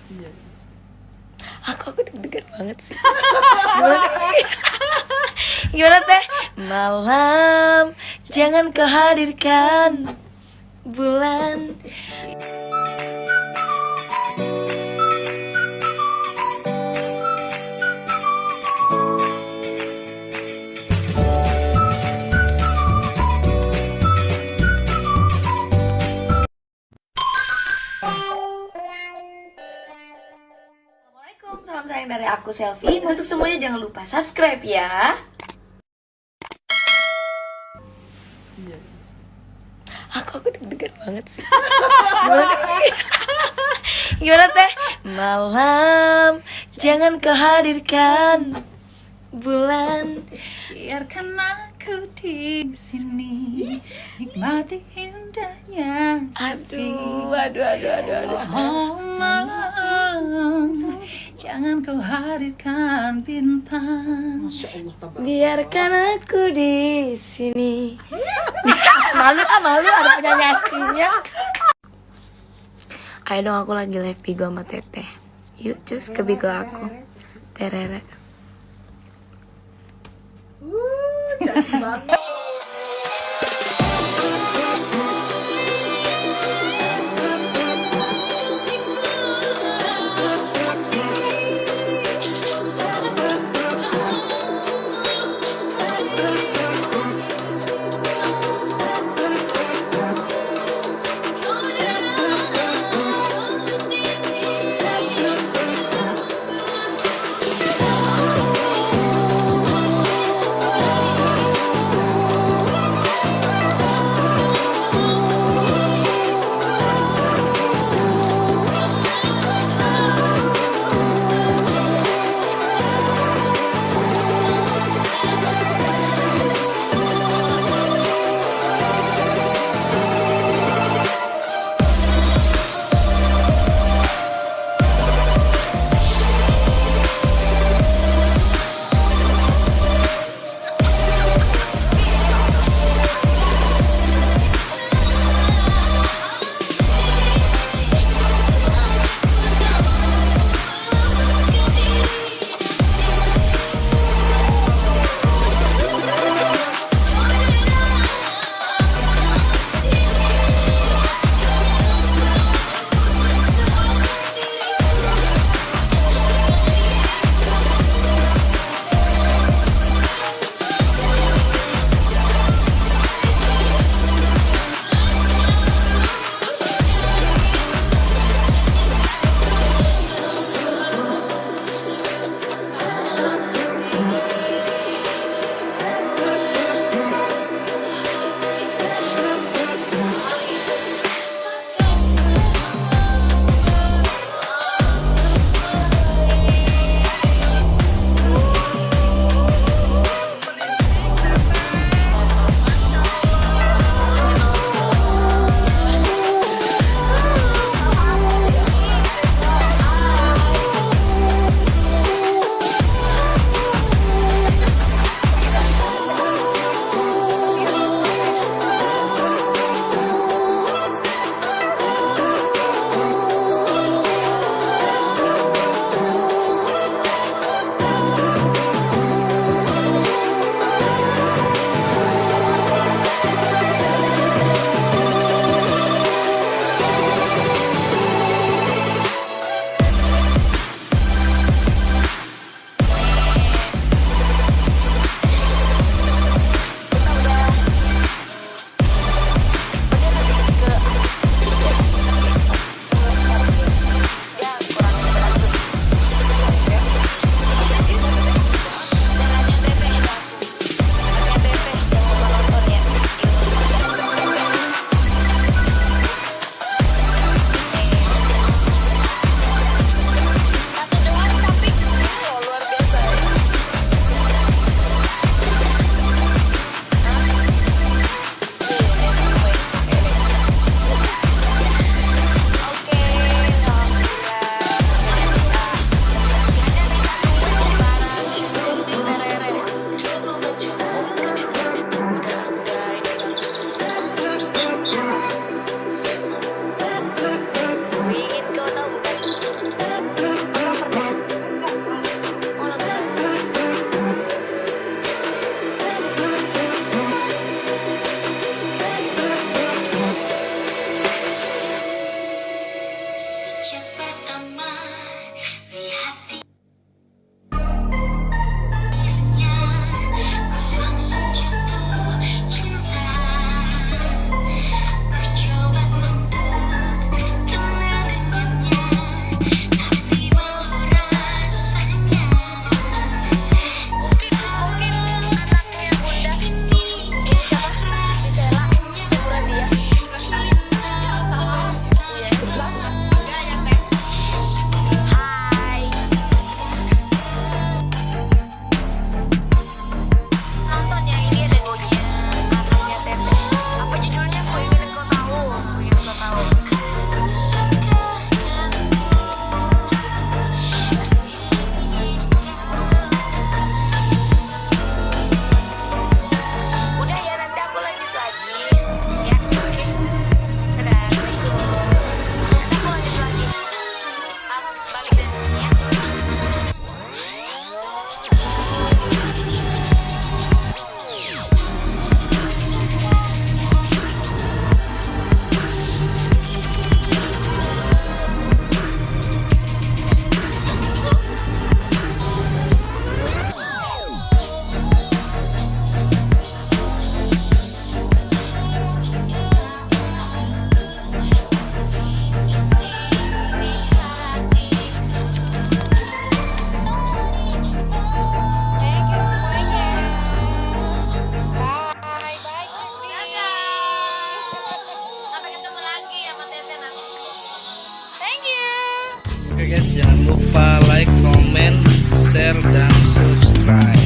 Iya. Aku deg-degan banget sih. Gimana? Gimana teh? Malam jangan kau hadirkan bulan. Assalamualaikum, salam sayang dari aku Selfie. Untuk semuanya jangan lupa subscribe ya. Iya. Aku deg-degan banget sih. Gimana? Gimana teh? Malam jangan kau hadirkan bulan. Biarkan aku di sini nikmati indahnya sepi. Aduh. Oh malam, jangan kau hadirkan bintang. Masya Allah tabarak. Biarkan aku di sini. Malu ada penyanyi aslinya. Ayo dong, aku lagi live Bigo sama Teteh. Yuk cus ke Bigo aku. Terere. Cantik banget. Oke guys, jangan lupa like, comment, share, dan subscribe.